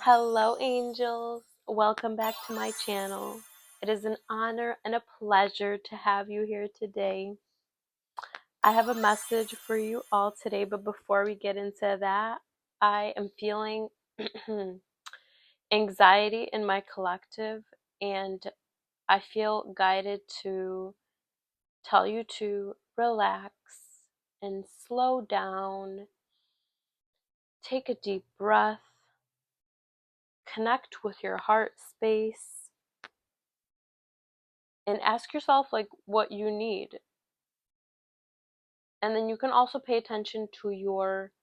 Hello, angels. Welcome back to my channel. It is an honor and a pleasure to have you here today. I have a message for you all today, but before we get into that, I am feeling anxiety in my collective, and I feel guided to tell you to relax and slow down, take a deep breath, connect with your heart space, and ask yourself like what you need. And then you can also pay attention to your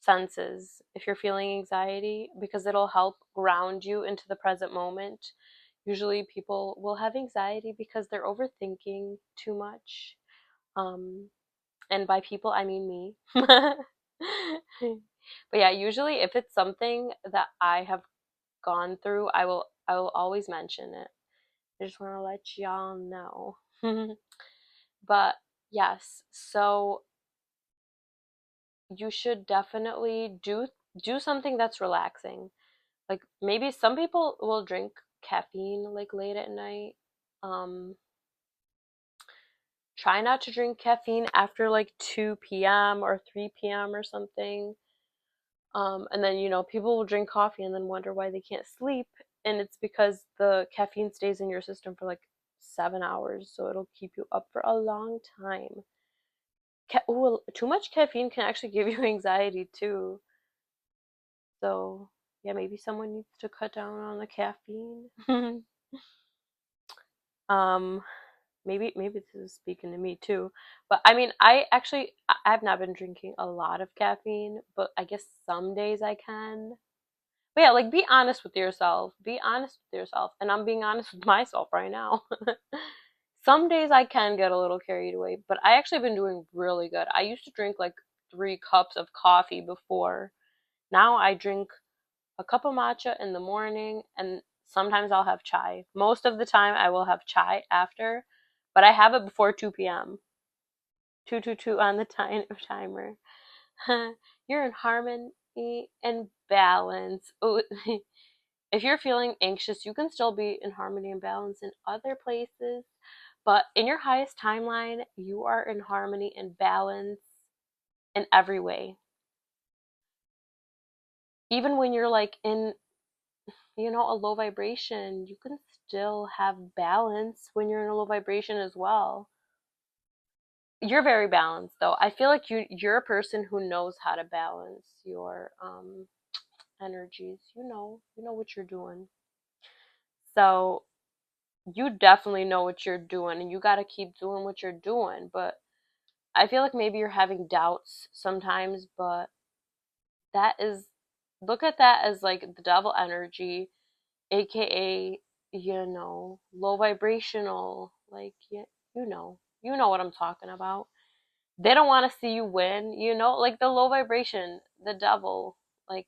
senses if you're feeling anxiety, because it'll help ground you into the present moment. Usually people will have anxiety because they're overthinking too much. And by people I mean me. But yeah, usually if it's something that I have gone through, I will always mention it. I just want to let y'all know. But yes, so you should definitely do something that's relaxing. Like maybe some people will drink caffeine like late at night. Um, Try not to drink caffeine after like 2 p.m. or 3 p.m. or something. And then, people will drink coffee and then wonder why they can't sleep. And it's because the caffeine stays in your system for like 7 hours. So it'll keep you up for a long time. Ooh, too much caffeine can actually give you anxiety too. So, yeah, maybe someone needs to cut down on the caffeine. um, maybe this is speaking to me too. But I mean, I've not been drinking a lot of caffeine, but I guess some days I can. But yeah, like be honest with yourself. Be honest with yourself. And I'm being honest with myself right now. Some days I can get a little carried away, but I actually been doing really good. I used to drink like 3 cups of coffee before. Now I drink a cup of matcha in the morning, and sometimes I'll have chai. Most of the time I will have chai after, but I have it before 2 p.m. 222 on the timer. You're in harmony and balance. Ooh. If you're feeling anxious, you can still be in harmony and balance in other places, but in your highest timeline, you are in harmony and balance in every way. Even when you're like in a low vibration, you can still have balance when you're in a low vibration as well. You're very balanced though. I feel like you're a person who knows how to balance your energies. You know what you're doing. So you definitely know what you're doing, and you got to keep doing what you're doing. But I feel like maybe you're having doubts sometimes, but that is, look at that as like the devil energy, aka low vibrational, like you know what I'm talking about. They don't want to see you win, like the low vibration, the devil, like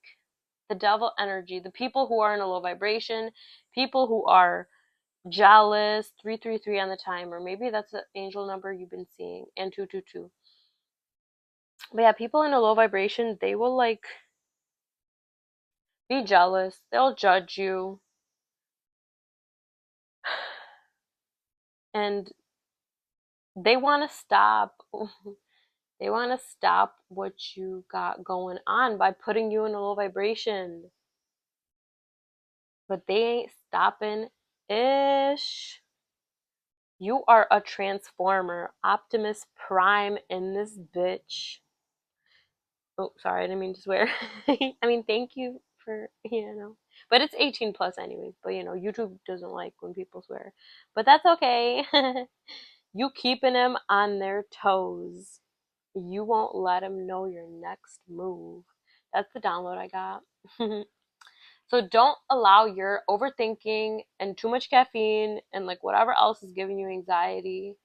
the devil energy, the people who are in a low vibration, people who are jealous. 333 on the timer, maybe that's the angel number you've been seeing, and 222. But yeah, people in a low vibration, they will like be jealous, they'll judge you, and they want to stop. They want to stop what you got going on by putting you in a low vibration. But they ain't stopping. Ish. You are a transformer. Optimus Prime in this bitch. Oh, sorry, I didn't mean to swear. I mean, thank you for, But it's 18 plus anyways. But, YouTube doesn't like when people swear. But that's okay. You keeping them on their toes. You won't let them know your next move. That's the download I got. So don't allow your overthinking and too much caffeine and like whatever else is giving you anxiety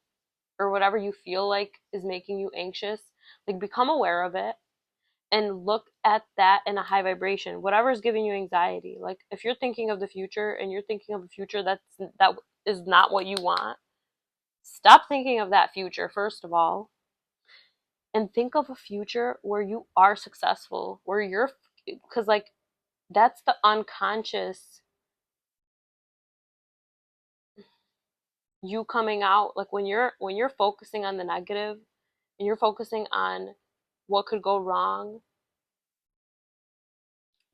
or whatever you feel like is making you anxious. Like become aware of it and look at that in a high vibration. Whatever is giving you anxiety. Like if you're thinking of the future and you're thinking of a future that is not what you want, stop thinking of that future first of all, and think of a future where you are successful, where you're, because like That's the unconscious you coming out. Like when you're focusing on the negative and you're focusing on what could go wrong,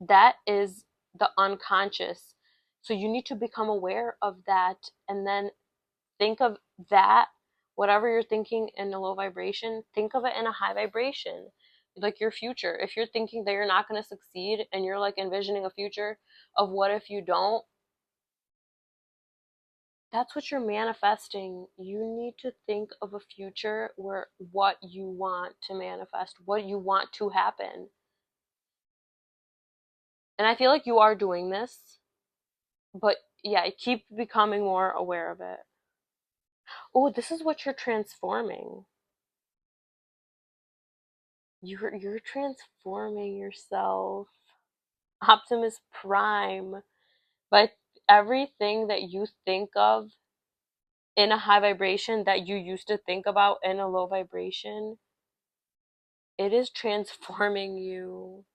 that is the unconscious. So you need to become aware of that and then think of that, whatever you're thinking in a low vibration, think of it in a high vibration. Like your future. If you're thinking that you're not going to succeed and you're like envisioning a future of what if you don't, that's what you're manifesting. You need to think of a future where what you want to manifest, what you want to happen. And I feel like you are doing this, but yeah, keep becoming more aware of it. Oh, this is what you're transforming. You're transforming yourself. Optimus Prime. But everything that you think of in a high vibration that you used to think about in a low vibration, it is transforming you.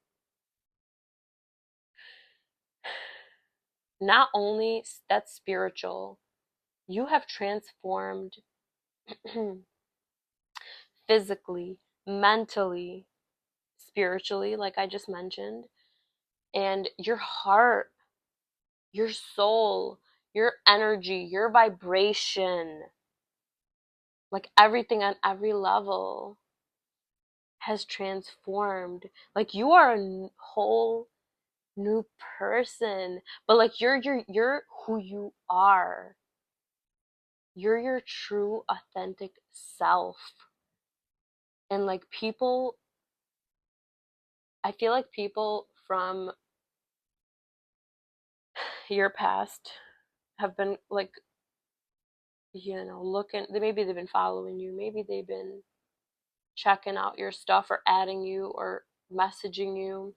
Not only that's spiritual, you have transformed physically, mentally, spiritually, like I just mentioned, and your heart, your soul, your energy, your vibration, like everything on every level has transformed. Like you are a whole new person, but like you're who you are. You're your true authentic self. And like people, I feel like people from your past have been like, looking, maybe they've been following you, maybe they've been checking out your stuff or adding you or messaging you.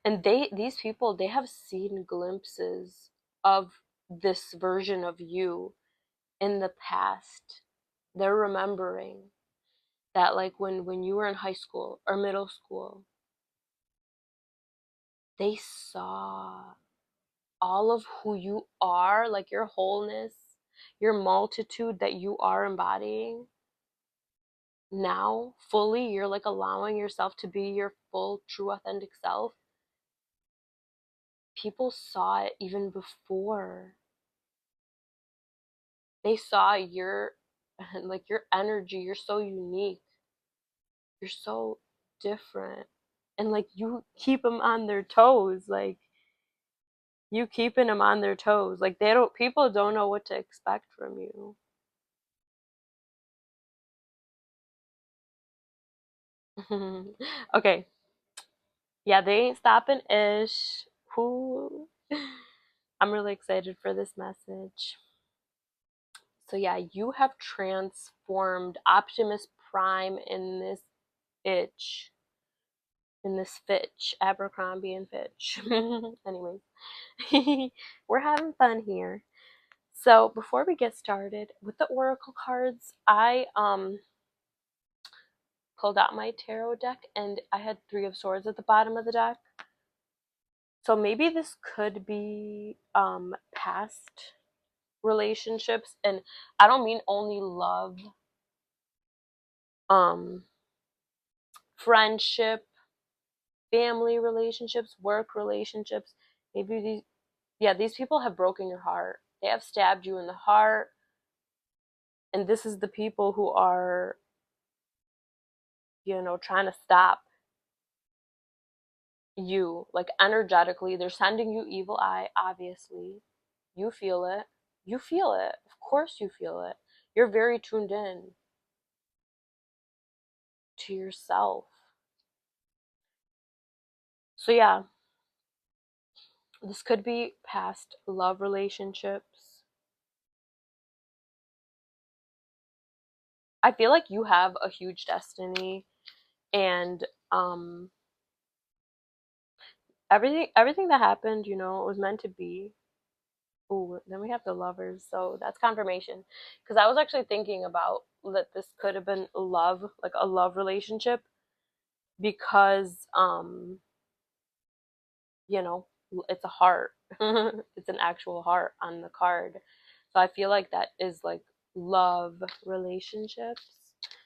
And these people, they have seen glimpses of this version of you in the past. They're remembering that like when you were in high school or middle school, they saw all of who you are, like your wholeness, your multitude that you are embodying. Now, fully, you're like allowing yourself to be your full, true, authentic self. People saw it even before. They saw your, like your energy. You're so unique. You're so different. And like you keep them on their toes. Like you keeping them on their toes. Like people don't know what to expect from you. Okay. Yeah, they ain't stopping ish. Who? I'm really excited for this message. So yeah, you have transformed Optimus Prime in this itch, in this Fitch, Abercrombie and Fitch. Anyways, we're having fun here. So before we get started with the oracle cards, I pulled out my tarot deck and I had 3 of Swords at the bottom of the deck. So maybe this could be past relationships, and I don't mean only love, um friendship, family relationships, work relationships. Maybe these people have broken your heart. They have stabbed you in the heart, and this is the people who are, trying to stop you. Like energetically, they're sending you evil eye, obviously. You feel it. You feel it. Of course you feel it. You're very tuned in to yourself. So yeah, this could be past love relationships. I feel like you have a huge destiny, and everything that happened, it was meant to be. Ooh, then we have the Lovers, so that's confirmation. Because I was actually thinking about that this could have been love, like a love relationship, because you know, it's a heart. It's an actual heart on the card. So I feel like that is like love relationships.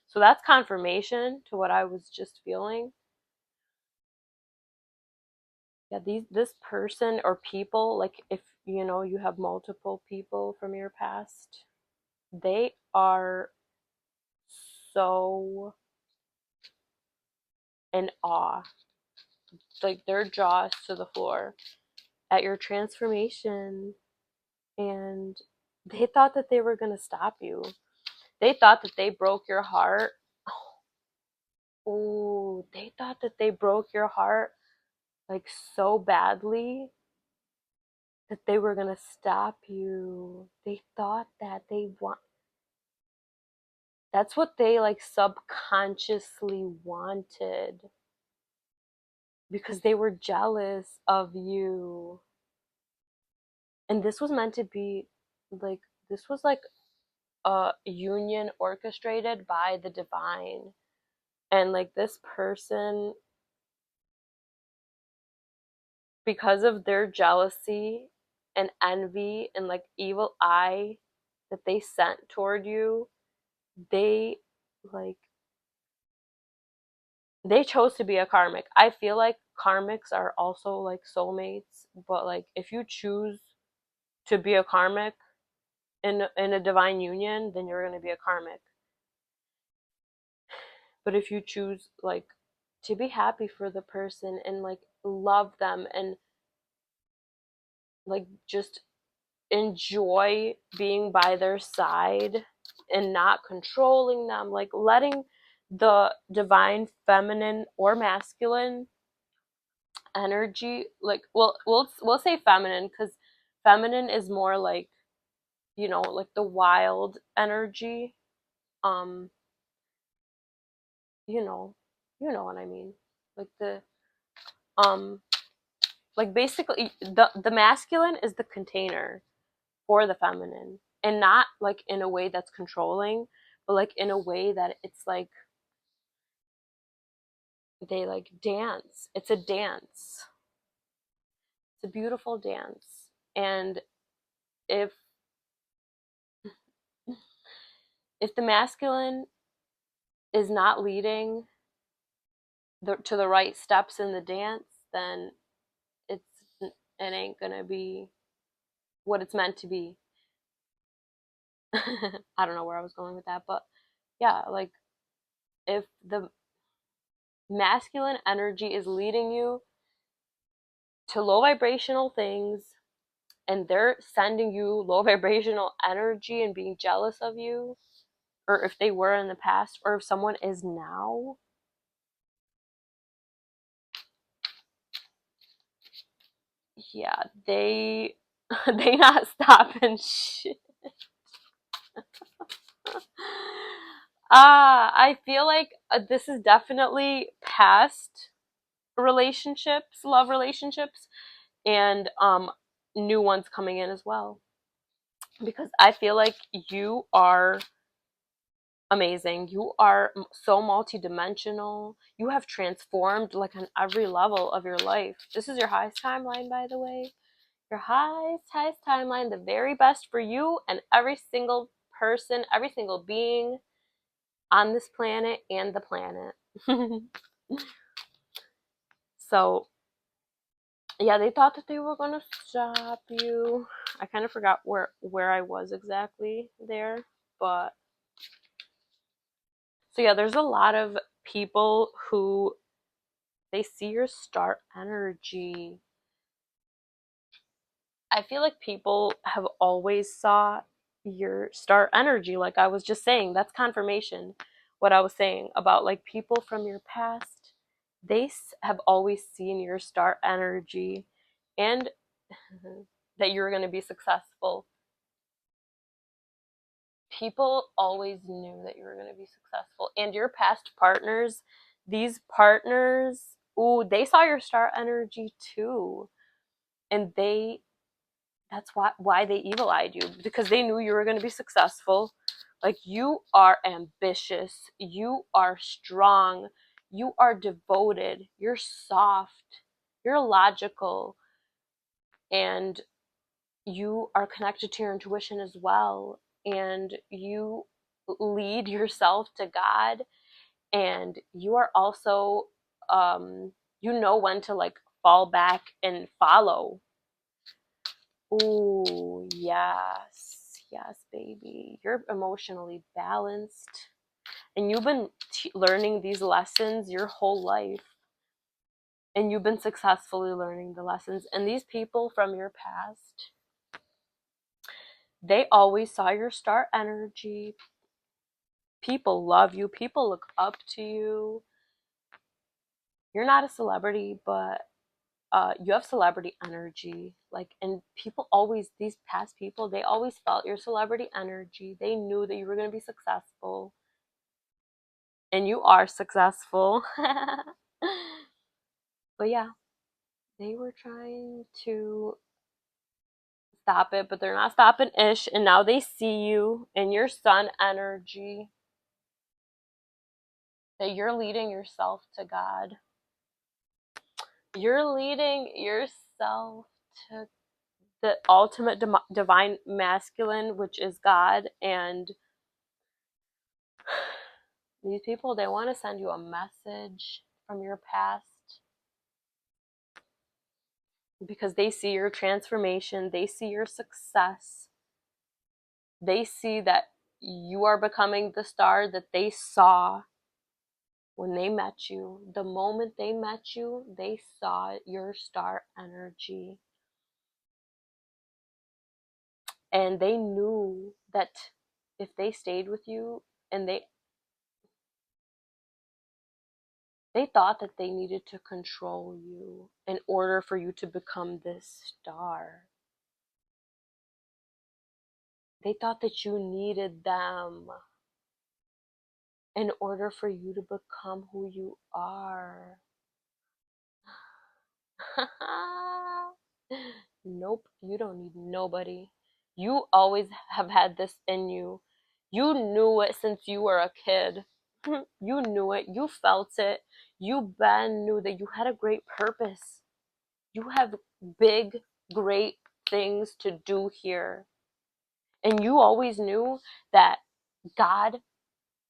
So that's confirmation to what I was just feeling. Yeah, this person or people, like if you know you have multiple people from your past, they are so in awe. Like their jaws to the floor at your transformation, and they thought that they were going to stop you. They thought that they broke your heart. Oh, they thought that they broke your heart like so badly that they were going to stop you. They thought that they want, that's what they like subconsciously wanted because they were jealous of you. And this was meant to be like, this was like a union orchestrated by the divine. And like this person, because of their jealousy and envy and like evil eye that they sent toward you, they like they chose to be a karmic. I feel like karmics are also like soulmates, but like if you choose to be a karmic in a divine union, then you're going to be a karmic. But if you choose like to be happy for the person and like love them and like just enjoy being by their side and not controlling them, like letting the divine feminine or masculine energy, like we'll say feminine because feminine is more like, you know, like the wild energy. um you know, you know what I mean, like the um like basically the masculine is the container for the feminine, and not like in a way that's controlling, but like in a way that it's like they like dance. It's a dance. It's a beautiful dance. And if if the masculine is not leading to the right steps in the dance, then it's it ain't gonna be what it's meant to be. I don't know where I was going with that, but yeah, like if the masculine energy is leading you to low vibrational things and they're sending you low vibrational energy and being jealous of you, or if they were in the past, or if someone is now, yeah, they they not stopping shit. I feel like this is definitely past relationships, love relationships, and new ones coming in as well. Because I feel like you are amazing. You are so multidimensional. You have transformed like on every level of your life. This is your highest timeline, by the way. Your highest timeline, the very best for you and every single person, every single being on this planet and the planet. So, yeah, they thought that they were gonna stop you. I kind of forgot where I was exactly there, but so yeah, there's a lot of people who they see your star energy. I feel like people have always saw your star energy, like I was just saying. That's confirmation. What I was saying about like people from your past, they have always seen your star energy and that you're going to be successful. People always knew that you were going to be successful. And your past partners, these partners, ooh, they saw your star energy too. And that's why they evil eyed you, because they knew you were going to be successful. Like you are ambitious, you are strong, you are devoted, you're soft, You're logical, and you are connected to your intuition as well, and you lead yourself to God, and you are also you know when to like fall back and follow. Ooh, yes, yes, baby, you're emotionally balanced, and you've been learning these lessons your whole life, and you've been successfully learning the lessons. And these people from your past, they always saw your star energy. People love you, people look up to you. You're not a celebrity, but you have celebrity energy. Like, and people always, these past people, they always felt your celebrity energy. They knew that you were going to be successful, and you are successful. But yeah, they were trying to stop it, but they're not stopping Ish. And now they see you in your sun energy, that you're leading yourself to God. You're leading yourself to the ultimate divine masculine, which is God. And these people, they want to send you a message from your past, because they see your transformation, they see your success, they see that you are becoming the star that they saw when they met you. The moment they met you, they saw your star energy, and they knew that if they stayed with you, and they thought that they needed to control you in order for you to become this star. They thought that you needed them in order for you to become who you are. Nope, you don't need nobody. You always have had this in you. You knew it since you were a kid. You knew it. You felt it. You Ben knew that you had a great purpose. You have big, great things to do here. And you always knew that God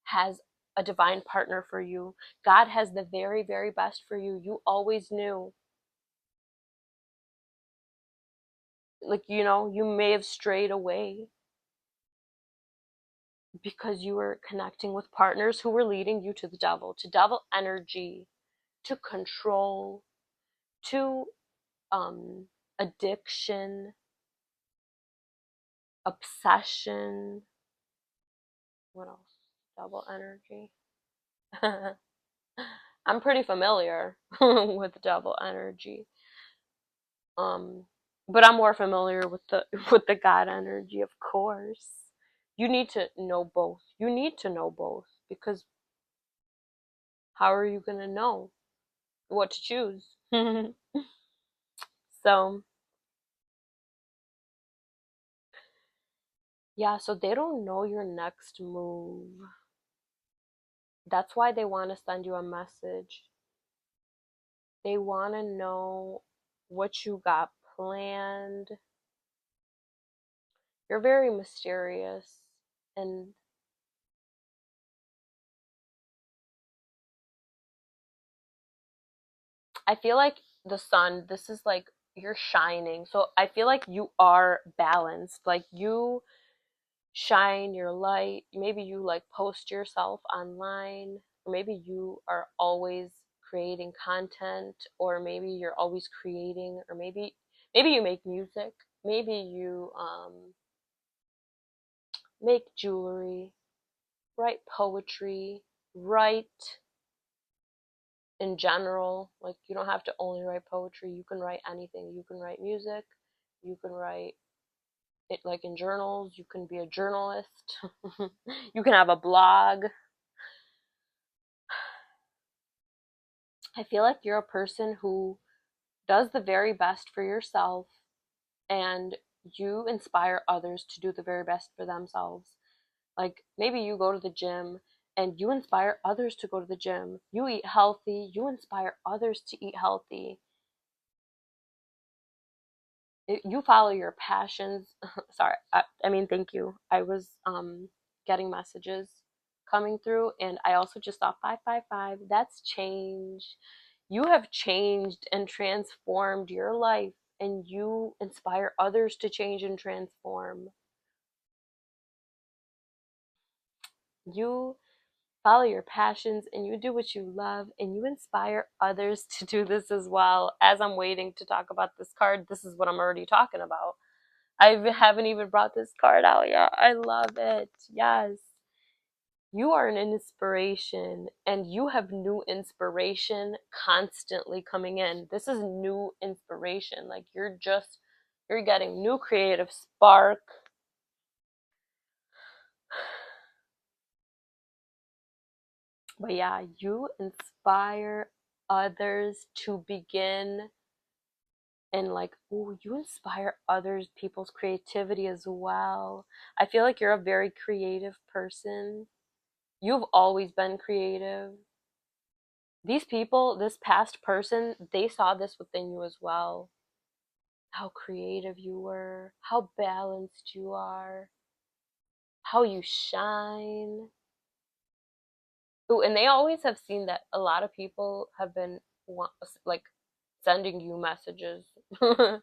has a divine partner for you. God has the very, very best for you. You always knew. Like, you may have strayed away because you were connecting with partners who were leading you to devil energy, to control, to addiction, obsession. What else? Devil energy. I'm pretty familiar with devil energy. Um, but I'm more familiar with the with the God energy, of course. You need to know both. You need to know both, because how are you gonna know what to choose? So yeah, so they don't know your next move. That's why they want to send you a message. They want to know what you got planned. You're very mysterious, and I feel like the sun, this is like you're shining. So I feel like you are balanced. Like, you shine your light. Maybe you like post yourself online, or maybe you are always creating content, or maybe you're always creating, or maybe you make music. Maybe you make jewelry, write poetry, write in general. Like, you don't have to only write poetry, you can write anything. You can write music, you can write it like in journals, you can be a journalist. You can have a blog. I feel like you're a person who does the very best for yourself, and you inspire others to do the very best for themselves. Like, maybe you go to the gym and you inspire others to go to the gym. You eat healthy, you inspire others to eat healthy. You follow your passions. Sorry, I mean, thank you. I was getting messages coming through, and I also just saw 555. That's change. You have changed and transformed your life, and you inspire others to change and transform. You follow your passions and you do what you love, and you inspire others to do this as well. As I'm waiting to talk about this card, this is what I'm already talking about. I haven't even brought this card out yet. I love it. Yes. You are an inspiration, and you have new inspiration constantly coming in. This is new inspiration. Like you're getting new creative spark. But yeah, you inspire others to begin, and like, oh, you inspire others, people's creativity as well. I feel like you're a very creative person. You've always been creative. These people, this past person, they saw this within you as well. How creative you were, how balanced you are, how you shine. Ooh, and they always have seen that a lot of people have been like sending you messages because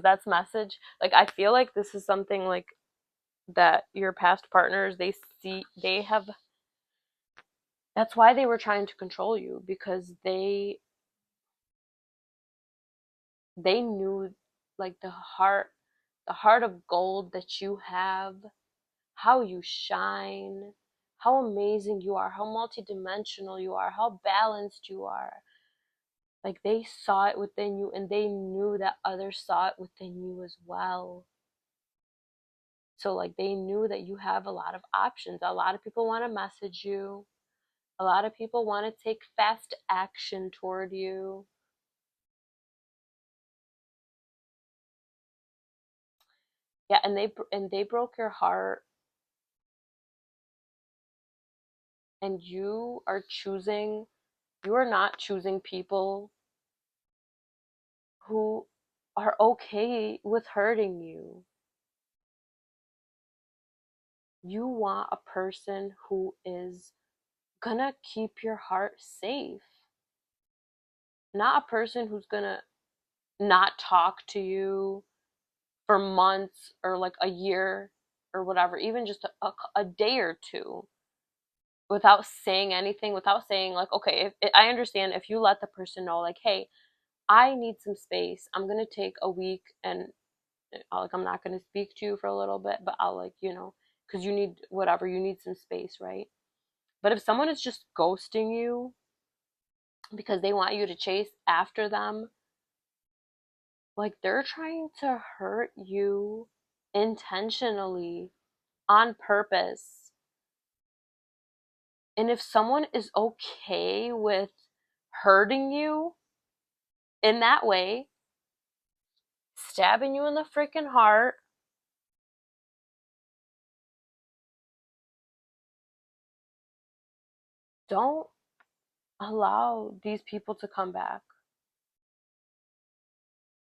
that's message. Like I feel like this is something like that your past partners, they see, they have, that's why they were trying to control you, because they knew like the heart of gold that you have, how you shine, how amazing you are, how multidimensional you are, how balanced you are. Like they saw it within you, and they knew that others saw it within you as well. So like they knew that you have a lot of options. A lot of people want to message you. A lot of people want to take fast action toward you. Yeah, and they broke your heart, and you are not choosing people who are okay with hurting you. You want a person who is gonna keep your heart safe, not a person who's gonna not talk to you for months or like a year or whatever, even just a day or two, without saying anything, without saying like, okay, if I understand if you let the person know like, hey, I need some space, I'm gonna take a week, and like I'm not gonna speak to you for a little bit, but I'll like, because you need whatever, you need some space, right? But if someone is just ghosting you because they want you to chase after them, like they're trying to hurt you intentionally, on purpose. And if someone is okay with hurting you in that way, stabbing you in the freaking heart, don't allow these people to come back,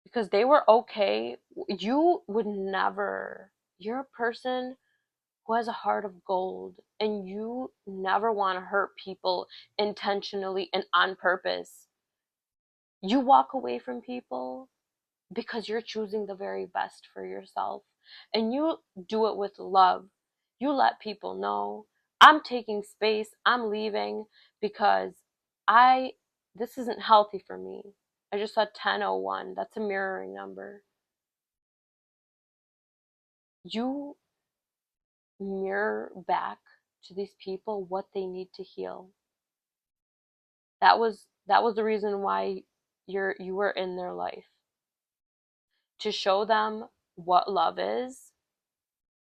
because they were okay. You would never, you're a person who has a heart of gold, and you never want to hurt people intentionally and on purpose. You walk away from people because you're choosing the very best for yourself, and you do it with love. You let people know, I'm taking space, I'm leaving, because I this isn't healthy for me. I just saw 1001. That's a mirroring number. You mirror back to these people what they need to heal. That was the reason why you were in their life, to show them what love is,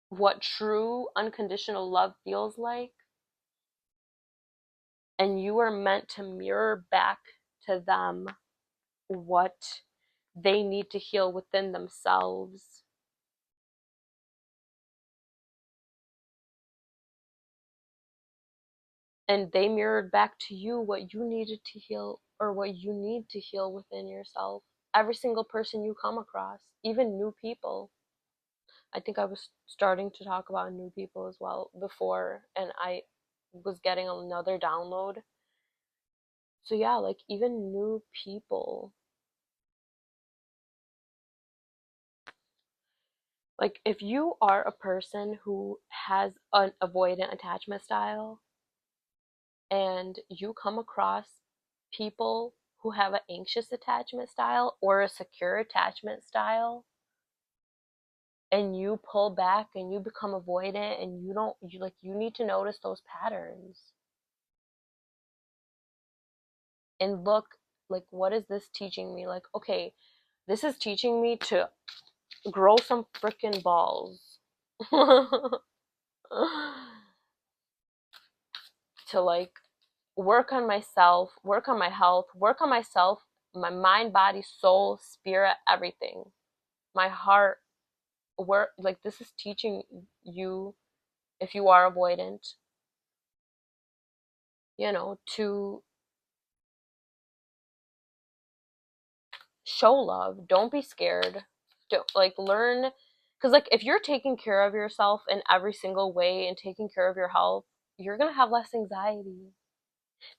what true unconditional love feels like, and you are meant to mirror back to them what they need to heal within themselves. And they mirrored back to you what you needed to heal, or what you need to heal within yourself every single person you come across, even new people. I think I was starting to talk about new people as well before, and I was getting another download. So yeah, like even new people. Like if you are a person who has an avoidant attachment style and you come across people who have an anxious attachment style or a secure attachment style, and you pull back and you become avoidant and you don't you like you need to notice those patterns and look, like, what is this teaching me? Like, okay, this is teaching me to grow some freaking balls. To like work on myself, work on my health, work on myself, my mind, body, soul, spirit, everything, my heart. Work, like, this is teaching you, if you are avoidant, to show love. Don't be scared. Don't, like, learn, because like if you're taking care of yourself in every single way and taking care of your health, you're gonna have less anxiety.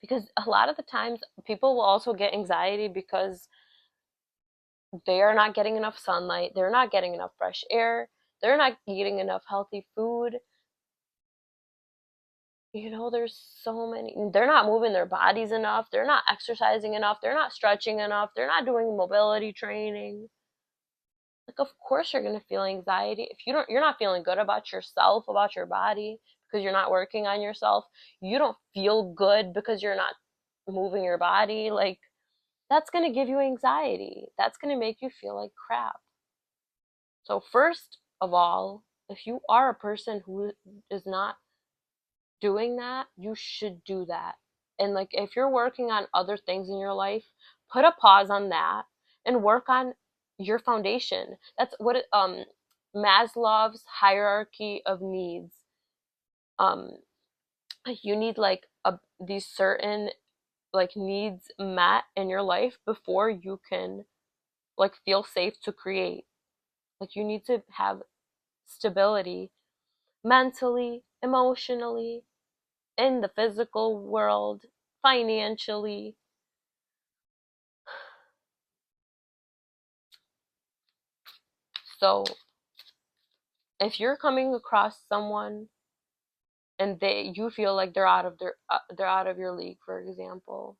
Because a lot of the times people will also get anxiety because they are not getting enough sunlight, they're not getting enough fresh air, they're not eating enough healthy food. There's so many, they're not moving their bodies enough, they're not exercising enough, they're not stretching enough, they're not doing mobility training. Like, of course you're going to feel anxiety if you're not feeling good about yourself, about your body, because you're not working on yourself. You don't feel good because you're not moving your body. Like, that's going to give you anxiety, that's going to make you feel like crap. So first of all, if you are a person who is not doing that, you should do that. And like if you're working on other things in your life, put a pause on that and work on your foundation. That's what Maslow's hierarchy of needs. Um you need like these certain like needs met in your life before you can like feel safe to create. Like you need to have stability mentally, emotionally, in the physical world, financially. So if you're coming across someone and you feel like they're out of your league, for example,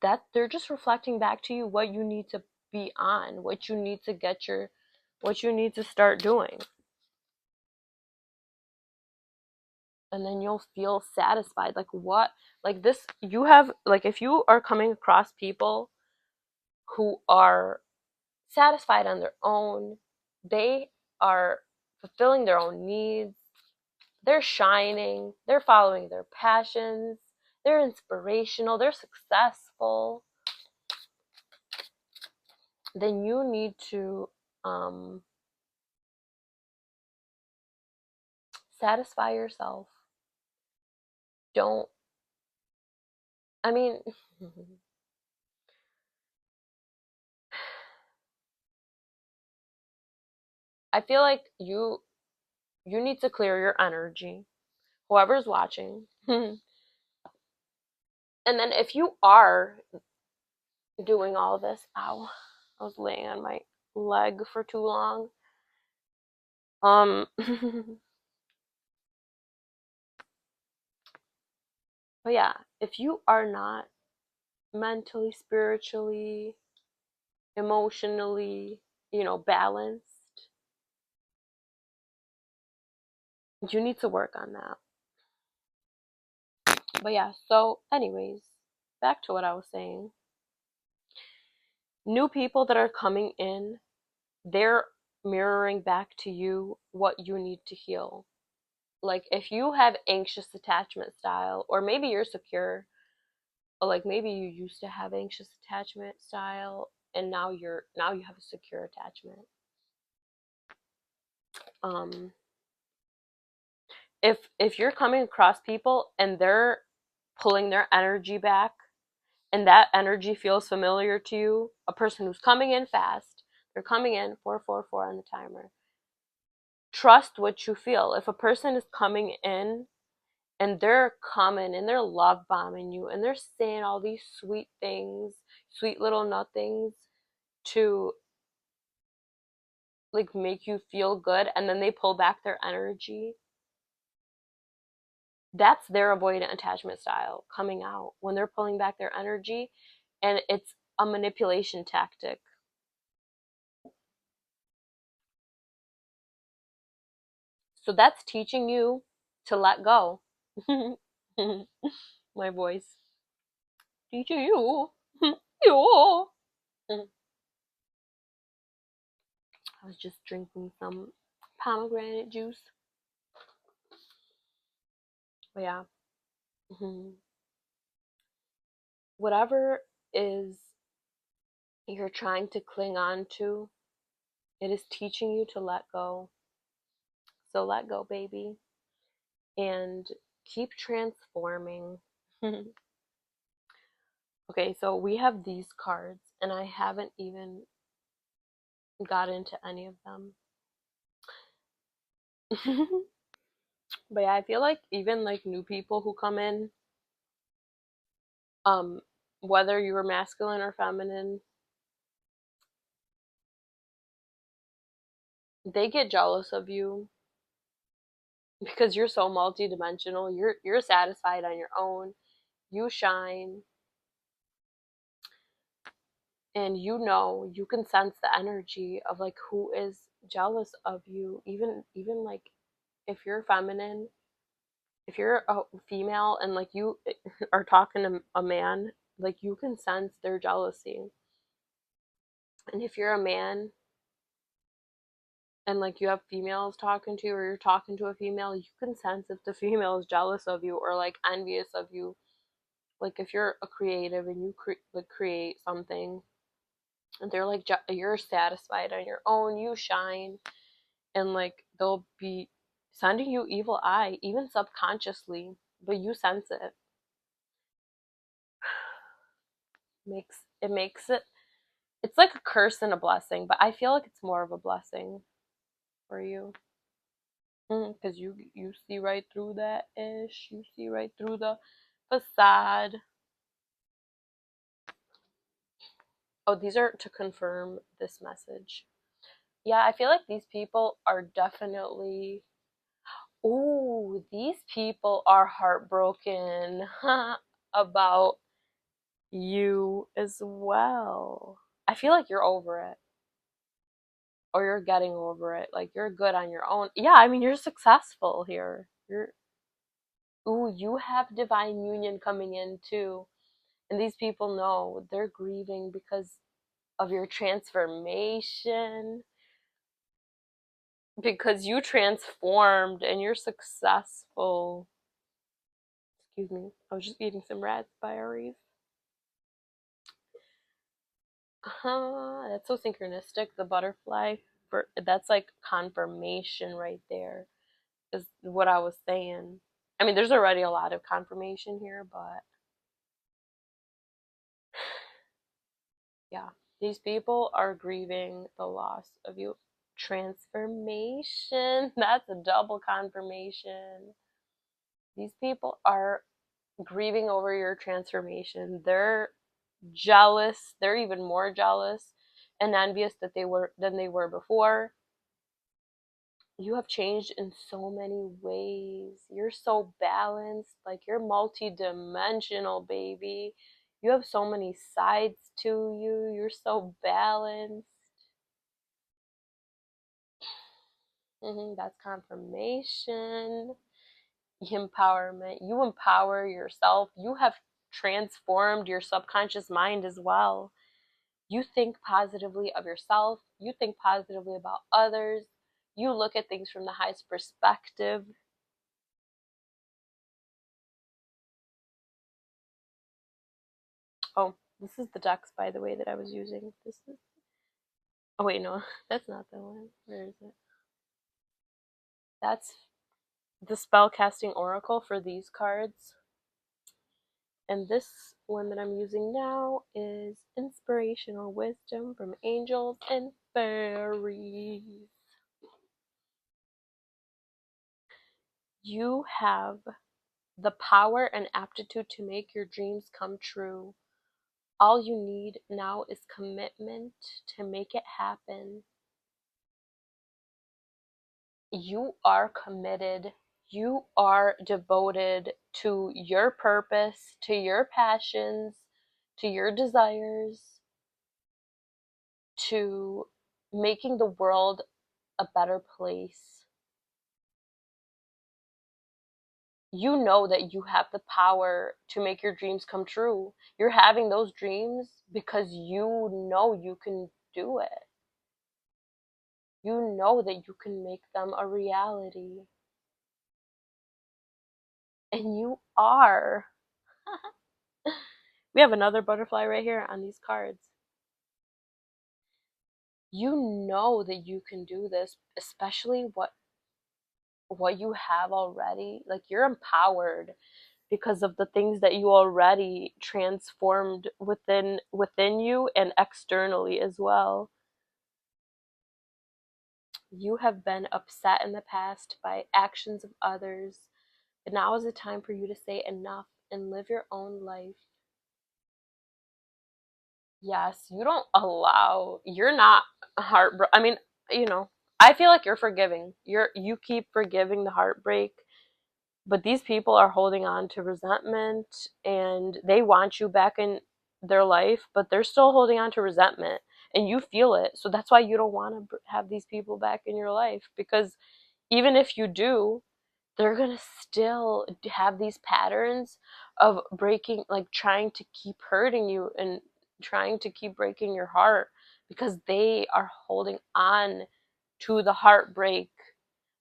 that they're just reflecting back to you what you need to be on, what you need to start doing. And then you'll feel satisfied. Like what? Like this, you have, like, if you are coming across people who are satisfied on their own, they are fulfilling their own needs, they're shining, they're following their passions, they're inspirational, they're successful, then you need to satisfy yourself. Don't, I mean, I feel like you need to clear your energy, whoever's watching. And then if you are doing all this, ow, I was laying on my leg for too long. But yeah, if you are not mentally, spiritually, emotionally, balanced, you need to work on that. But yeah, so anyways, back to what I was saying. New people that are coming in, they're mirroring back to you what you need to heal. Like if you have anxious attachment style, or maybe you're secure, or like maybe you used to have anxious attachment style and now you have a secure attachment. Um if you're coming across people and they're pulling their energy back and that energy feels familiar to you, a person who's coming in fast, they're coming in 444 on the timer. Trust what you feel. If a person is coming in and they're coming and they're love bombing you and they're saying all these sweet things, sweet little nothings to like make you feel good, and then they pull back their energy, that's their avoidant attachment style coming out when they're pulling back their energy, and it's a manipulation tactic. So that's teaching you to let go. My voice. Teaching you. You. I was just drinking some pomegranate juice. But yeah. Whatever is you're trying to cling on to, it is teaching you to let go. So let go, baby. And keep transforming. Okay, so we have these cards, and I haven't even got into any of them. But yeah, I feel like even like new people who come in, um, whether you're masculine or feminine, they get jealous of you because you're so multidimensional. You're satisfied on your own. You shine, and you can sense the energy of like who is jealous of you. Even like if you're feminine, if you're a female and like you are talking to a man, like you can sense their jealousy. And if you're a man and like you have females talking to you, or you're talking to a female, you can sense if the female is jealous of you or like envious of you. Like if you're a creative and you like create something, and they're like you're satisfied on your own, you shine, and like they'll be sending you evil eye even subconsciously, but you sense it. Makes it, it's like a curse and a blessing, but I feel like it's more of a blessing for you. Because you see right through that ish. You see right through the facade. Oh, these are to confirm this message. Yeah, I feel like these people are definitely. Ooh, these people are heartbroken about you as well. I feel like you're over it, or you're getting over it. Like you're good on your own. Yeah, I mean you're successful here. You're ooh, you have divine union coming in too. And these people know they're grieving because of your transformation, because you transformed and you're successful. Excuse me, I was just eating some raspberries. That's so synchronistic. The butterfly, for that's like confirmation right there, is what I was saying. I mean, there's already a lot of confirmation here, but yeah, these people are grieving the loss of you. Transformation. That's a double confirmation. These people are grieving over your transformation. They're jealous. They're even more jealous and envious that they were than they were before. You have changed in so many ways. You're so balanced. Like you're multi-dimensional, baby. You have so many sides to you. You're so balanced. That's confirmation. Empowerment. You empower yourself. You have transformed your subconscious mind as well. You think positively of yourself. You think positively about others. You look at things from the highest perspective. Oh, this is the decks, by the way, that I was using. This is. Oh wait, no, that's not the one. Where is it? That's the spellcasting oracle for these cards. And this one that I'm using now is Inspirational Wisdom from Angels and Fairies. You have the power and aptitude to make your dreams come true. All you need now is commitment to make it happen. You are committed. You are devoted to your purpose, to your passions, to your desires, to making the world a better place. You know that you have the power to make your dreams come true. You're having those dreams because you know you can do it. You know that you can make them a reality. And you are. We have another butterfly right here on these cards. You know that you can do this, especially what you have already. Like, you're empowered because of the things that you already transformed within you and externally as well. You have been upset in the past by actions of others, but now is the time for you to say enough and live your own life. Yes, you don't allow, you're not heartbroken. I mean, you know, I feel like you're forgiving. You keep forgiving the heartbreak, but these people are holding on to resentment and they want you back in their life, but they're still holding on to resentment and you feel it. So that's why you don't want to have these people back in your life, because even if you do, they're gonna still have these patterns of breaking, like trying to keep hurting you and trying to keep breaking your heart because they are holding on to the heartbreak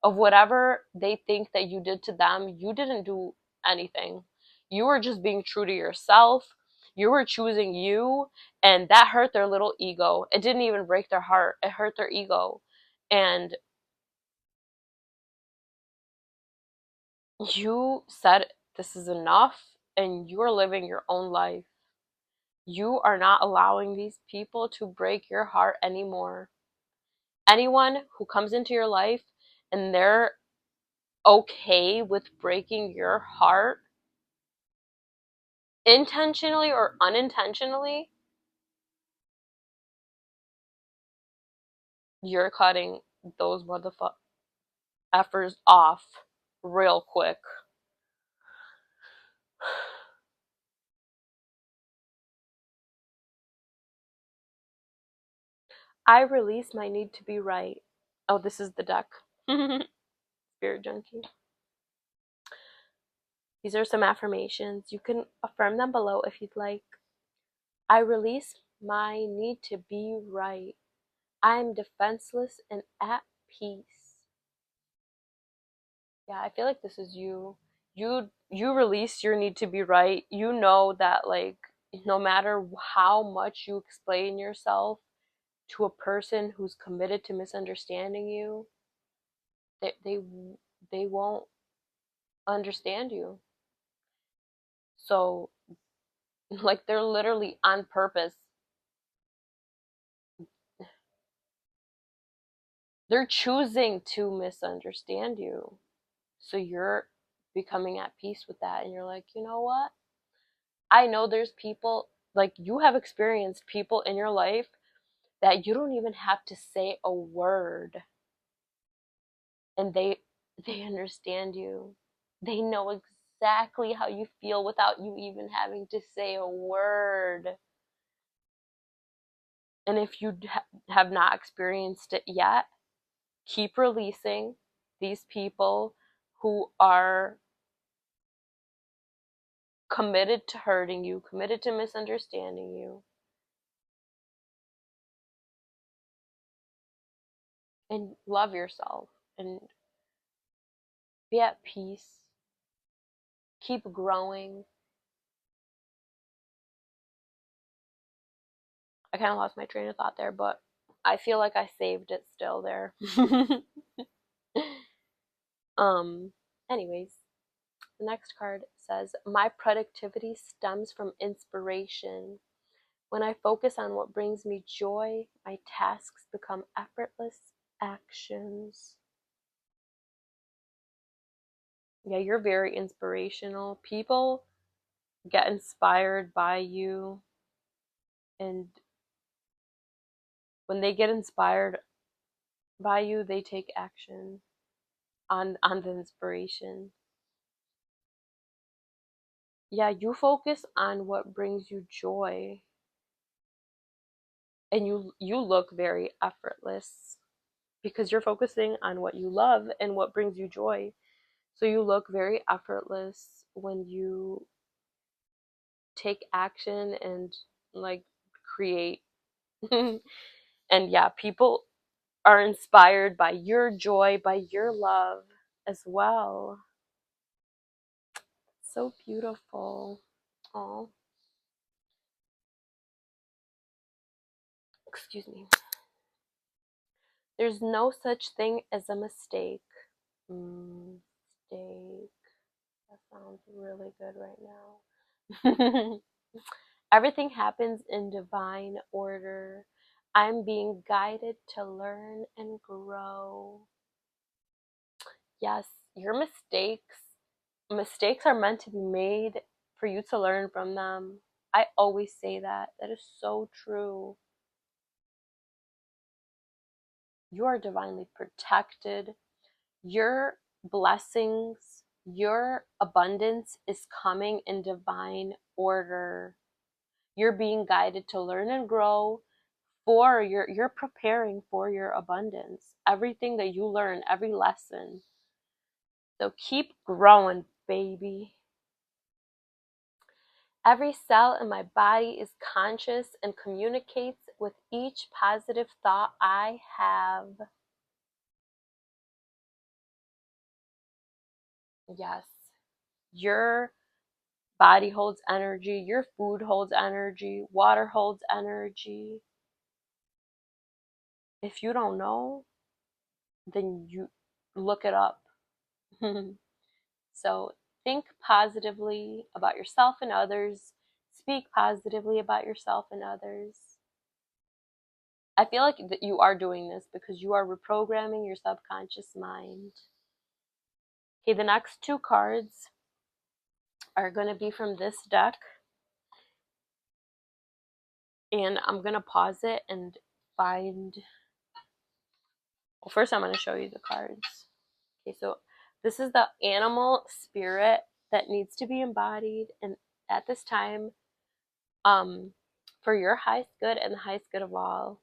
of whatever they think that you did to them. You didn't do anything. You were just being true to yourself. You were choosing you, and that hurt their little ego. It didn't even break their heart, it hurt their ego. And you said this is enough, and you're living your own life. You are not allowing these people to break your heart anymore. Anyone who comes into your life and they're okay with breaking your heart, intentionally or unintentionally, you're cutting those motherfuckers off real quick. I release my need to be right. Oh, this is the deck. Spirit Junkie. These are some affirmations. You can affirm them below if you'd like. I release my need to be right. I am defenseless and at peace. Yeah, I feel like this is you. You release your need to be right. You know that, like, no matter how much you explain yourself to a person who's committed to misunderstanding you, they won't understand you. So, like, they're literally on purpose. They're choosing to misunderstand you. So you're becoming at peace with that, and you're like, you know what? I know there's people, like, you have experienced people in your life that you don't even have to say a word, and they understand you. They know exactly how you feel without you even having to say a word. And if you have not experienced it yet, keep releasing these people who are committed to hurting you, committed to misunderstanding you, and love yourself and be at peace. Keep growing. I kind of lost my train of thought there, but I feel like I saved it still there. um, anyways, The next card says, my productivity stems from inspiration. When I focus on what brings me joy, my tasks become effortless actions. Yeah, you're very inspirational. People get inspired by you, and when they get inspired by you, they take action on the inspiration. Yeah, you focus on what brings you joy, and you look very effortless because you're focusing on what you love and what brings you joy. So you look very effortless when you take action and like create. And yeah, people are inspired by your joy, by your love as well. So beautiful. Oh, excuse me. There's no such thing as a mistake. Mistake. That sounds really good right now. Everything happens in divine order. I'm being guided to learn and grow. Yes, your mistakes are meant to be made for you to learn from them. I always say that. That is so true. You are divinely protected. Your blessings, your abundance is coming in divine order. You're being guided to learn and grow for you're preparing for your abundance. Everything that you learn, every lesson. So keep growing, baby. Every cell in my body is conscious and communicates with each positive thought I have. Yes. Your body holds energy, your food holds energy, water holds energy. If you don't know, then you look it up. So think positively about yourself and others. Speak positively about yourself and others. I feel like that you are doing this because you are reprogramming your subconscious mind. Okay, the next two cards are going to be from this deck. And I'm going to pause it and find. Well, first I'm going to show you the cards. Okay, so this is the animal spirit that needs to be embodied, and at this time, for your highest good and the highest good of all.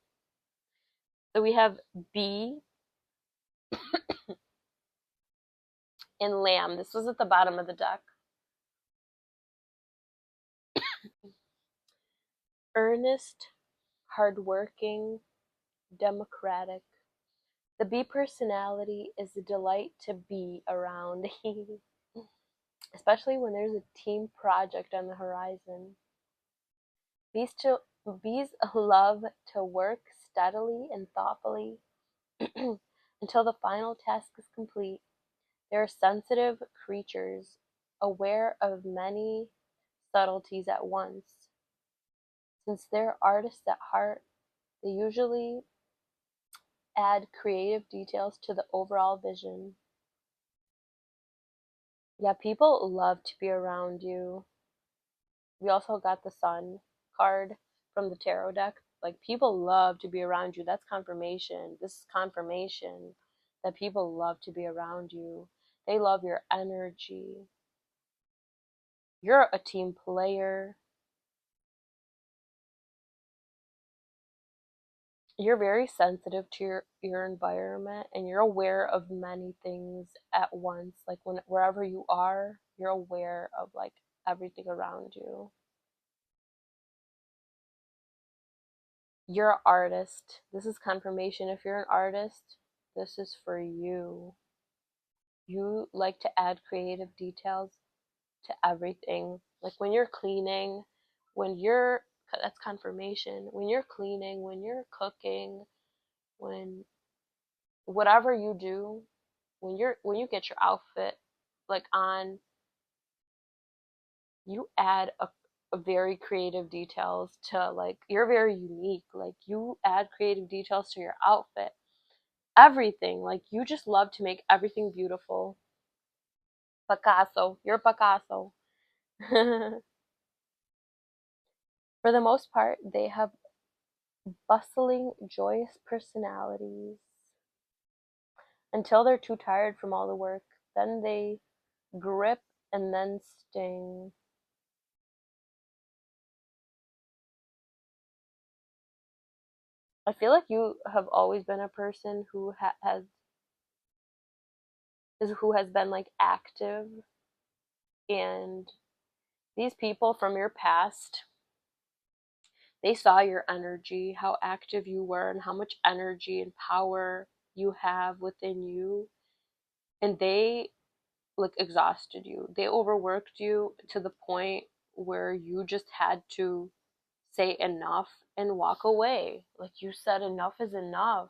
So we have bee and lamb. This was at the bottom of the deck. Earnest, hardworking, democratic. The bee personality is a delight to be around, especially when there's a team project on the horizon. Bees love to work steadily and thoughtfully until the final task is complete. They are sensitive creatures, aware of many subtleties at once. Since they're artists at heart, they usually add creative details to the overall vision. Yeah, people love to be around you. We also got the Sun card from the tarot deck. Like, people love to be around you. That's confirmation. This is confirmation that people love to be around you. They love your energy. You're a team player. You're very sensitive to your environment, and you're aware of many things at once. Like, wherever you are, you're aware of like everything around you. You're an artist. This is confirmation. If you're an artist, this is for you. You like to add creative details to everything. Like when you're cleaning, that's confirmation. When you're cleaning, when you're cooking, when whatever you do, when you get your outfit like on, You add a very creative details to, like, you're very unique. Like, you add creative details to your outfit, everything. Like, you just love to make everything beautiful. Picasso, you're Picasso. For the most part, they have bustling, joyous personalities until they're too tired from all the work. Then they grip and then sting. I feel like you have always been a person who has been like active, and these people from your past, they saw your energy, how active you were, and how much energy and power you have within you, and they like exhausted you. They overworked you to the point where you just had to say enough and walk away. Like, you said enough is enough.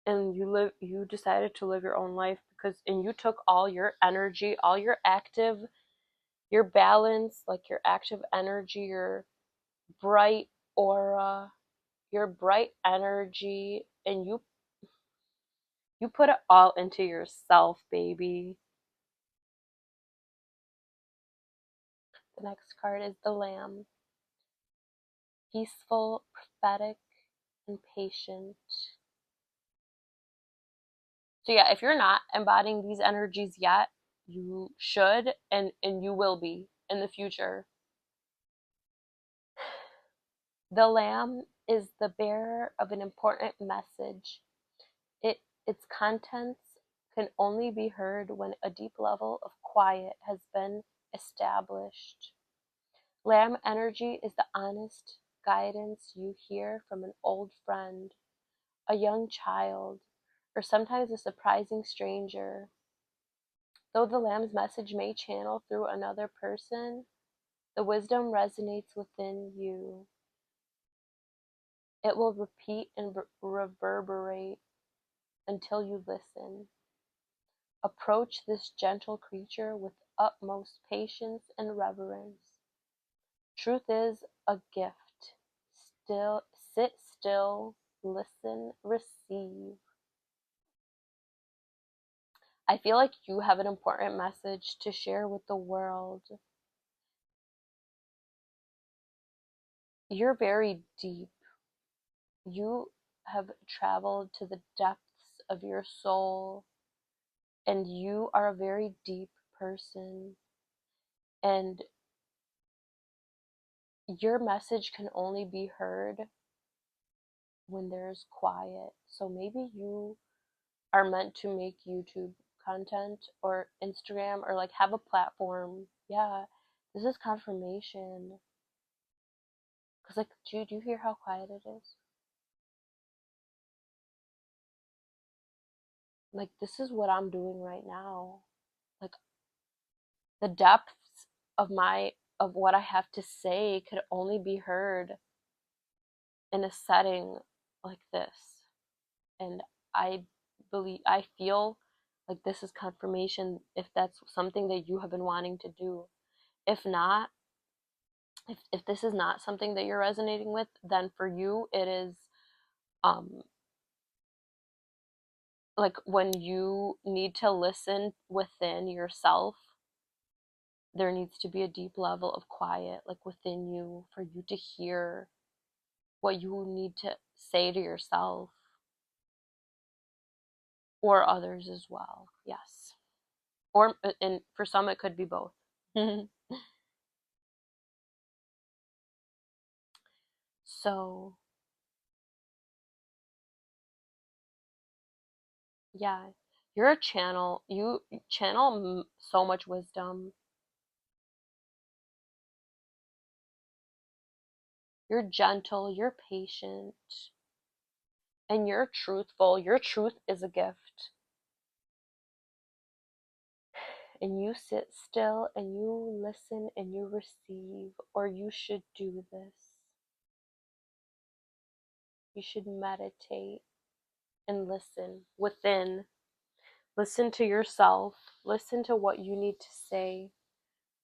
And you decided to live your own life, because and you took all your energy, all your balance, like your active energy, your bright aura, your bright energy, and you put it all into yourself, baby. The next card is the Lamb. Peaceful, prophetic, and patient. So yeah, if you're not embodying these energies yet, you should, and you will be in the future. The Lamb is the bearer of an important message. Its contents can only be heard when a deep level of quiet has been established. Lamb energy is the honest guidance you hear from an old friend, a young child, or sometimes a surprising stranger. Though the Lamb's message may channel through another person, the wisdom resonates within you. It will repeat and reverberate until you listen. Approach this gentle creature with utmost patience and reverence. Truth is a gift. Still, sit still, listen, receive. I feel like you have an important message to share with the world. You're very deep. You have traveled to the depths of your soul, and you are a very deep person. And your message can only be heard when there's quiet. So maybe you are meant to make YouTube content or Instagram, or like have a platform. Yeah, this is confirmation. Because, like, do you hear how quiet it is? Like, this is what I'm doing right now. Like, the depths of what I have to say could only be heard in a setting like this. And I I feel like this is confirmation, if that's something that you have been wanting to do. If not, if this is not something that you're resonating with, then for you it is um like when you need to listen within yourself, there needs to be a deep level of quiet like within you for you to hear what you need to say to yourself or others as well. Yes. Or, and for some it could be both. So, yeah, you're a channel. You channel so much wisdom. You're gentle, you're patient, and you're truthful. Your truth is a gift. And you sit still and you listen and you receive, or you should do this. You should meditate and listen within. Listen to yourself. Listen to what you need to say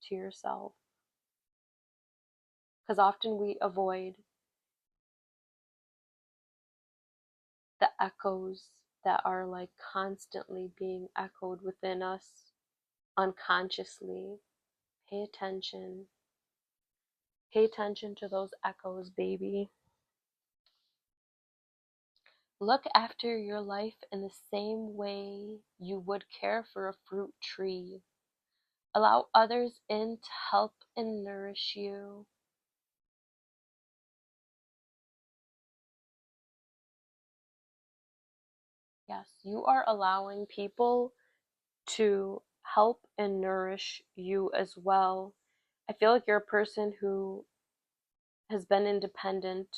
to yourself. Because often we avoid the echoes that are like constantly being echoed within us unconsciously. Pay attention. Pay attention to those echoes, baby. Look after your life in the same way you would care for a fruit tree. Allow others in to help and nourish you. Yes, you are allowing people to help and nourish you as well. I feel like you're a person who has been independent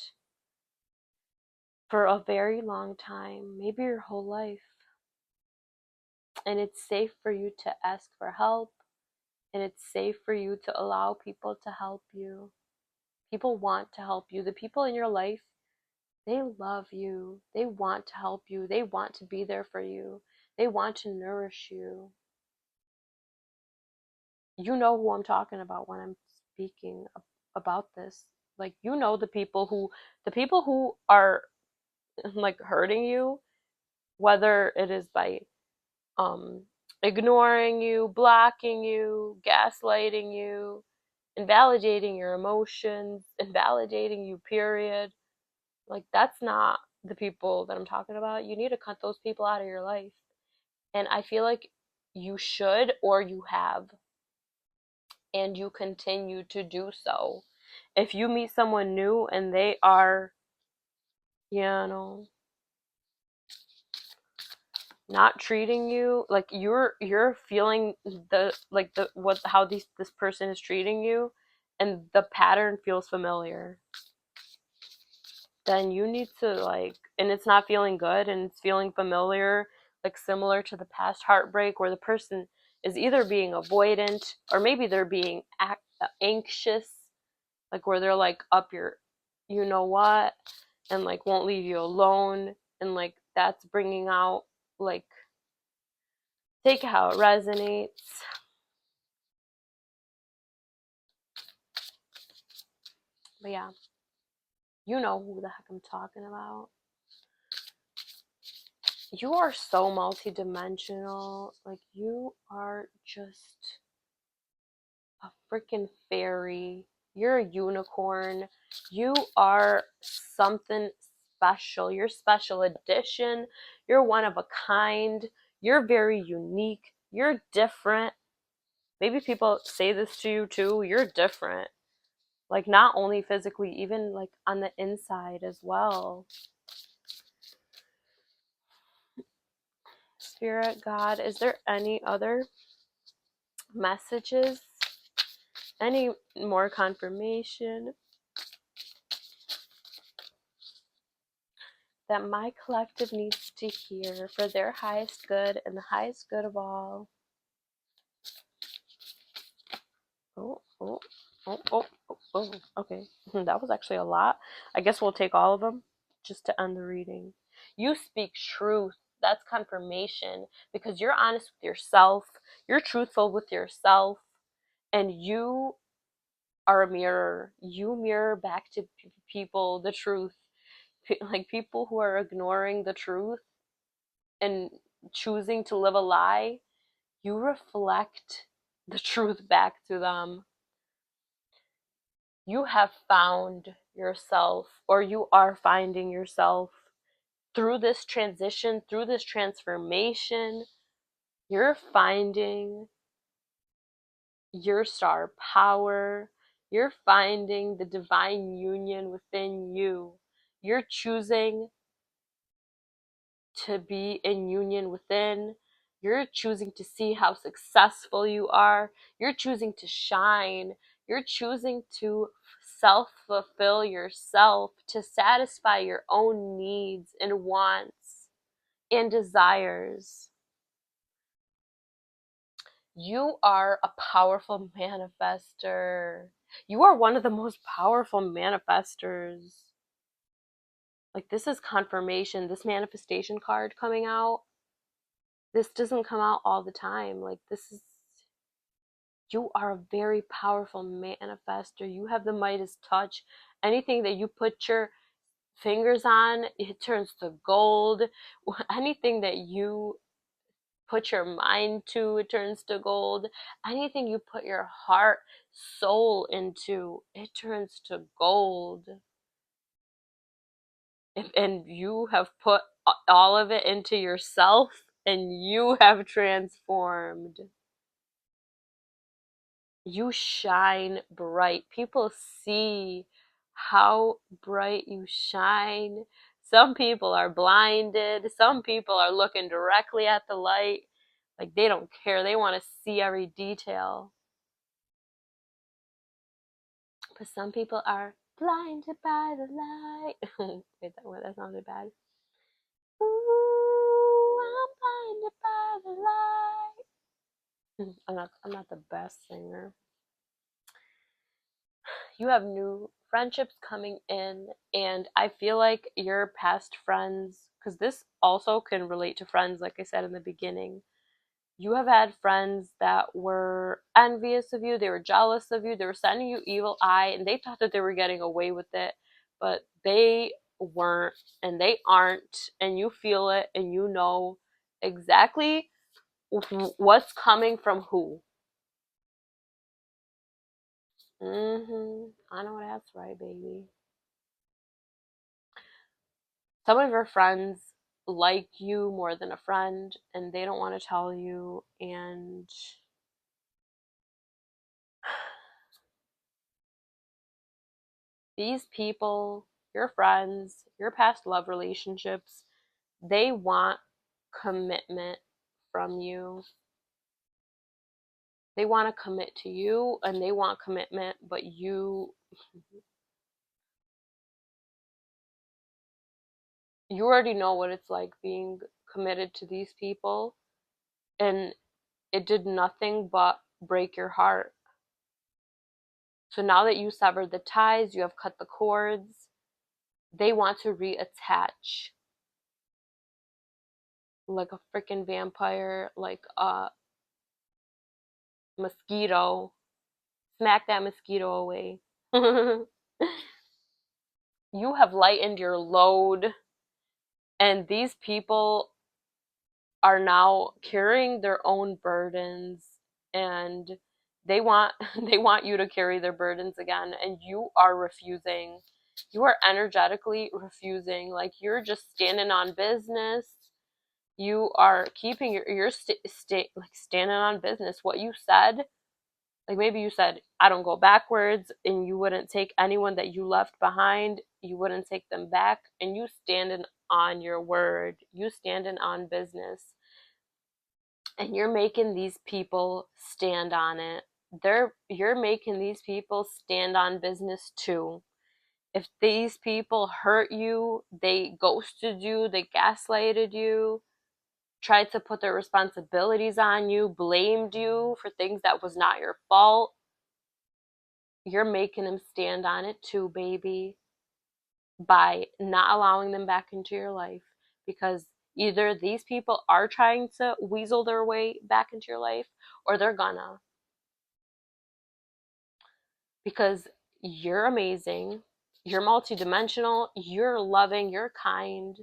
for a very long time, maybe your whole life. And it's safe for you to ask for help, and it's safe for you to allow people to help you. People want to help you. The people in your life, they love you. They want to help you. They want to be there for you. They want to nourish you. You know who I'm talking about when I'm speaking about this. Like, you know, the people who are like hurting you, whether it is by um ignoring you, blocking you, gaslighting you, invalidating your emotions, invalidating you, period. Like, that's not the people that I'm talking about. You need to cut those people out of your life. And I feel like you should, or you have, and you continue to do so. If you meet someone new and they are, you know, not treating you like you're feeling the like the what how this person is treating you, and the pattern feels familiar, then you need to like, and it's not feeling good and it's feeling familiar, like similar to the past heartbreak where the person is either being avoidant or maybe they're being anxious, like where they're like up your you know what, and like won't leave you alone, and like that's bringing out like, take how it resonates. But yeah, you know who the heck I'm talking about. You are so multidimensional. Like, you are just a freaking fairy. You're a unicorn. You are something special. You're special edition. You're one of a kind. You're very unique. You're different. Maybe people say this to you too. You're different. Like, not only physically, even like on the inside as well. Spirit, God, is there any other messages? Any more confirmation that my collective needs to hear for their highest good and the highest good of all? Oh, oh, oh, oh, oh, oh. Okay. That was actually a lot. I guess we'll take all of them just to end the reading. You speak truth. That's confirmation because you're honest with yourself. You're truthful with yourself. And you are a mirror. You mirror back to people the truth. Like, people who are ignoring the truth and choosing to live a lie, you reflect the truth back to them. You have found yourself, or you are finding yourself through this transition, through this transformation. You're finding your star power. You're finding the divine union within you. You're choosing to be in union within. You're choosing to see how successful you are. You're choosing to shine. You're choosing to self fulfill yourself, to satisfy your own needs and wants and desires. You are a powerful manifester. You are one of the most powerful manifestors. Like, this is confirmation. This manifestation card coming out, This doesn't come out all the time. Like, this is, you are a very powerful manifester. You have the Midas touch. Anything that you put your fingers on, it turns to gold. Anything that you put your mind to, it turns to gold. Anything you put your heart, soul into, it turns to gold. And you have put all of it into yourself, and you have transformed. You shine bright. People see how bright you shine. Some people are blinded. Some people are looking directly at the light. Like, they don't care. They want to see every detail. But some people are blinded by the light. Wait, that sounded bad. Ooh, I'm blinded by the light. I'm not the best singer. You have new friendships coming in, and I feel like your past friends, because this also can relate to friends, like I said in the beginning. You have had friends that were envious of you, they were jealous of you, they were sending you evil eye, and they thought that they were getting away with it, but they weren't, and they aren't, and you feel it, and you know exactly what's coming from who. I know that's right, baby. Some of your friends like you more than a friend, and they don't want to tell you, and these people, your friends, your past love relationships, they want commitment from you. They want to commit to you, and they want commitment, but you already know what it's like being committed to these people, and it did nothing but break your heart. So now that you severed the ties, you have cut the cords, they want to reattach like a freaking vampire, like a mosquito. Smack that mosquito away. You have lightened your load, and these people are now carrying their own burdens, and they want they want you to carry their burdens again, and you are refusing. You are energetically refusing. Like, you're just standing on business. You are keeping your like standing on business. What you said, like, maybe you said, I don't go backwards, and you wouldn't take anyone that you left behind, you wouldn't take them back, and you standing on your word, you standing on business, and you're making these people stand on it. You're making these people stand on business too. If these people hurt you, they ghosted you, they gaslighted you, tried to put their responsibilities on you, blamed you for things that was not your fault, you're making them stand on it too, baby, by not allowing them back into your life. Because either these people are trying to weasel their way back into your life, or they're gonna. Because you're amazing, you're multidimensional, you're loving, you're kind,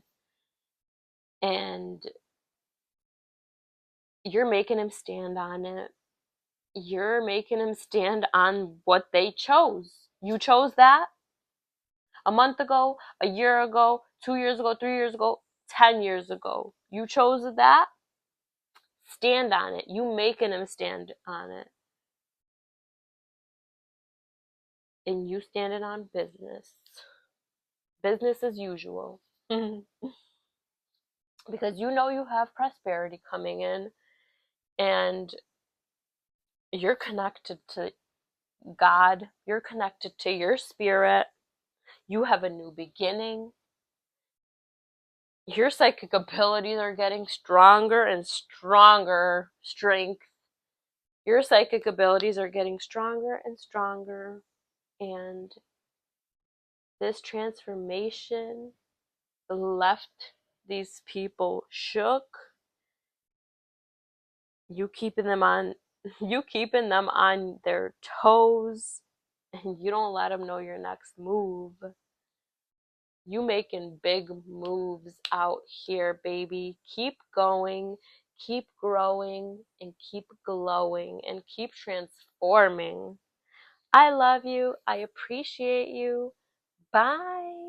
and you're making them stand on it. You're making them stand on what they chose. You chose that a month ago, a year ago, 2 years ago, 3 years ago, 10 years ago. You chose that. Stand on it. You making them stand on it. And you standing on business. Business as usual. Because you know you have prosperity coming in, and you're connected to God. You're connected to your spirit. You have a new beginning. Your psychic abilities are getting stronger and stronger. Strength. Your psychic abilities are getting stronger and stronger. And this transformation left these people shook. You keeping them on you keeping them on their toes, and you don't let them know your next move. You making big moves out here, baby. Keep going, keep growing, and keep glowing, and keep transforming. I love you. I appreciate you. Bye.